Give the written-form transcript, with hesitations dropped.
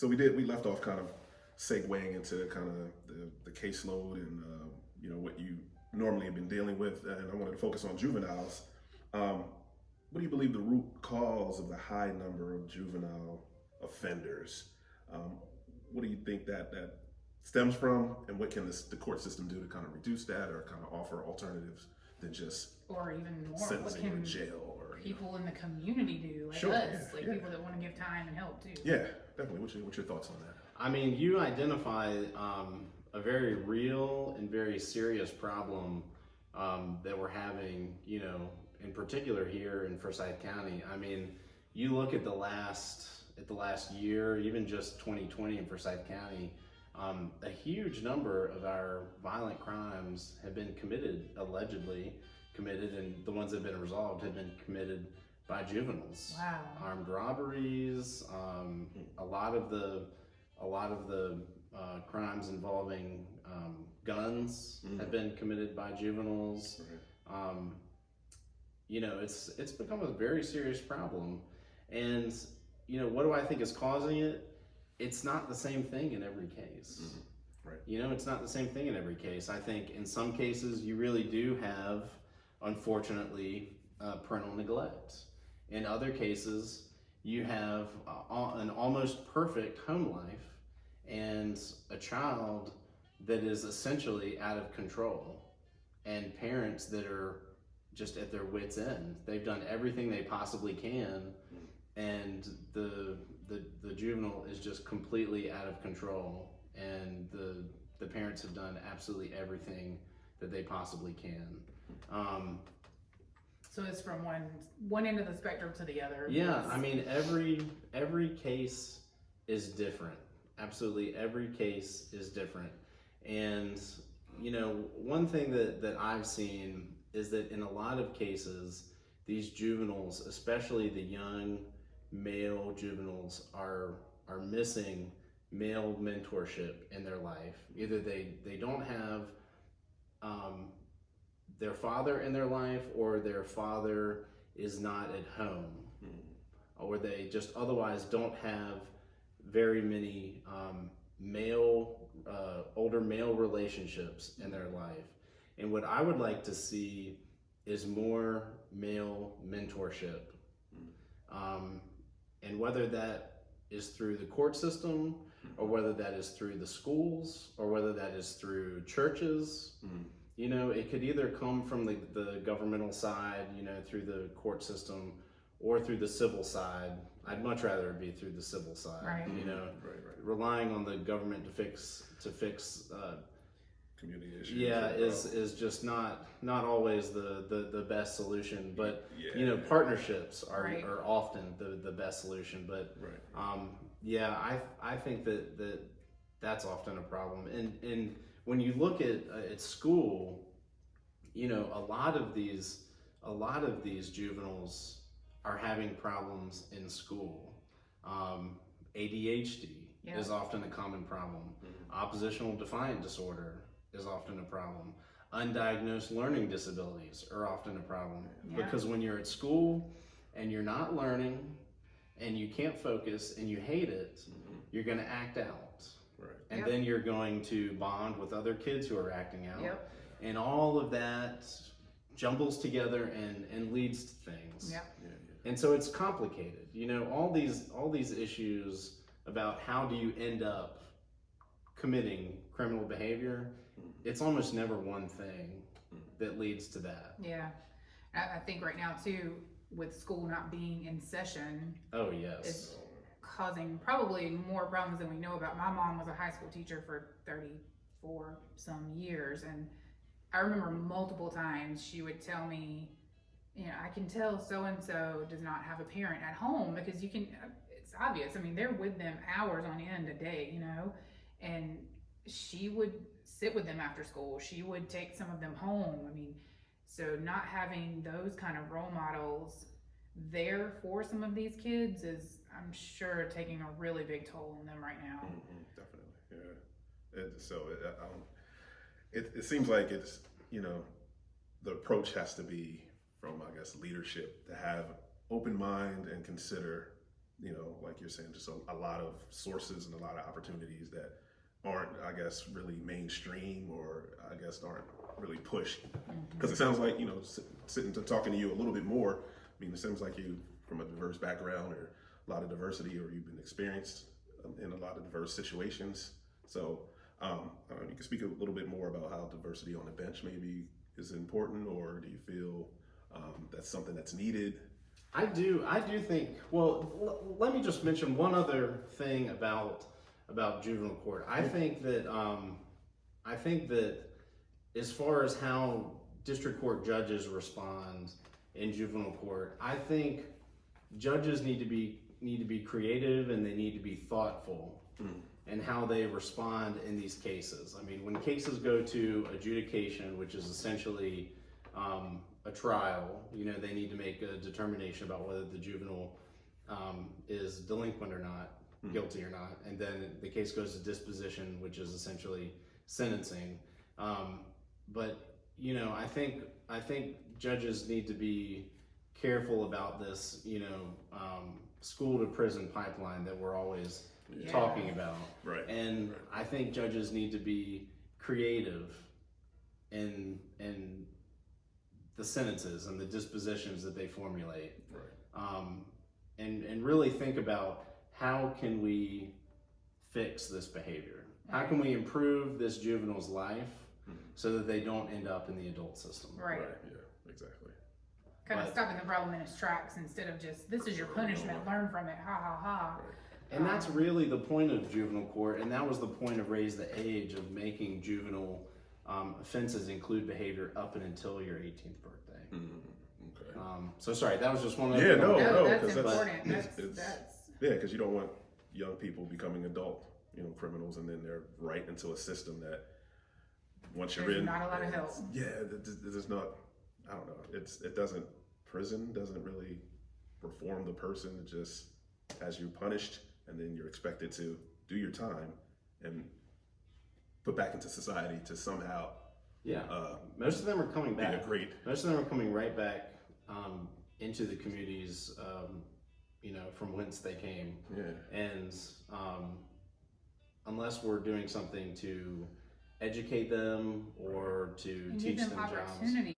So we left off kind of segueing into kind of the caseload and what you normally have been dealing with, and I wanted to focus on juveniles. What do you believe the root cause of the high number of juvenile offenders? What do you think that stems from, and what can the court system do to kind of reduce that, or kind of offer alternatives than just or even more, what sentencing can or jail, or people in the community do, like Sure, us, yeah. people that want to give time and help too? Yeah, definitely. What's your thoughts on that? I mean, you identify a very real and very serious problem that we're having, in particular here in Forsyth County. I mean, you look at the last year, even just 2020 in Forsyth County, a huge number of our violent crimes have been allegedly committed, and the ones that have been resolved have been committed by juveniles. Wow. Armed robberies, a lot of the crimes involving guns have been committed by juveniles. Right. It's become a very serious problem, and what do I think is causing it? It's not the same thing in every case. Right. It's not the same thing in every case. I think in some cases you really do have, unfortunately, parental neglect. In other cases, you have an almost perfect home life and a child that is essentially out of control, and parents that are just at their wits' end. They've done everything they possibly can, and the juvenile is just completely out of control, and the parents have done absolutely everything that they possibly can. So it's from one end of the spectrum to the other. Yeah, I mean, every case is different. Absolutely, every case is different. And one thing that I've seen is that in a lot of cases, these juveniles, especially the young male juveniles, are missing male mentorship in their life. Either they don't have their father in their life, or their father is not at home, or they just otherwise don't have very many older male relationships in their life. And what I would like to see is more male mentorship. And whether that is through the court system, or whether that is through the schools, or whether that is through churches, it could either come from the governmental side, through the court system, or through the civil side. I'd much rather it be through the civil side. Right. Right. Relying on the government to fix Community issues. yeah, is just not always the best solution. But Yeah. Partnerships are Right. are often the best solution. But Right. I think that's often a problem. And when you look at school, a lot of these juveniles are having problems in school. ADHD is often a common problem. Oppositional defiant disorder is often a problem. Undiagnosed learning disabilities are often a problem, because when you're at school and you're not learning and you can't focus and you hate it, you're going to act out. Right. And then you're going to bond with other kids who are acting out. Yep. And all of that jumbles together and leads to things. Yep. And so it's complicated. All these issues about how do you end up committing criminal behavior, it's almost never one thing that leads to that. Yeah. I think right now too, with school not being in session, Oh, yes. it's causing probably more problems than we know about. My mom was a high school teacher for 34 some years, and I remember multiple times she would tell me, I can tell so-and-so does not have a parent at home, because it's obvious. I mean, they're with them hours on end a day, and she would sit with them after school. She would take some of them home. I mean, so not having those kind of role models there for some of these kids is, I'm sure, taking a really big toll on them right now. Definitely, yeah. It seems like it's, the approach has to be from, I guess, leadership, to have open mind and consider, like you're saying, just a lot of sources and a lot of opportunities that aren't, I guess, really mainstream, or I guess aren't really pushed. Because it sounds like, sitting to talking to you a little bit more, I mean, it seems like you from a diverse background, or a lot of diversity, or you've been experienced in a lot of diverse situations. So I don't know, you can speak a little bit more about how diversity on the bench maybe is important, or do you feel that's something that's needed? I do think, well, let me just mention one other thing about juvenile court. I think that as far as how district court judges respond in juvenile court, I think judges need to be creative, and they need to be thoughtful in how they respond in these cases. I mean, when cases go to adjudication, which is essentially a trial, they need to make a determination about whether the juvenile is delinquent or not, guilty or not, and then the case goes to disposition, which is essentially sentencing. But I think judges need to be careful about this, school to prison pipeline that we're always talking about. Right. And right. I think judges need to be creative in the sentences and the dispositions that they formulate. Right. And really think about, how can we fix this behavior? How can we improve this juvenile's life so that they don't end up in the adult system? Right. Yeah, exactly. Kind of stopping the problem in its tracks, instead of just, this is your punishment, learn from it, ha ha ha. Right. And that's really the point of juvenile court, and that was the point of Raise the Age, of making juvenile offenses include behavior up and until your 18th birthday. Okay. So sorry, that was just one of Yeah, the no, that's 'cause important. it's- That's Yeah, because you don't want young people becoming adult, criminals, and then they're right into a system that once you're There's in, not a lot of help. Yeah, there's not. I don't know. Prison doesn't really reform the person. It just has you punished, and then you're expected to do your time and put back into society to somehow. Most of them are coming back. Most of them are coming right back into the communities, from whence they came. Yeah. And unless we're doing something to educate them or to teach them jobs. opportunity.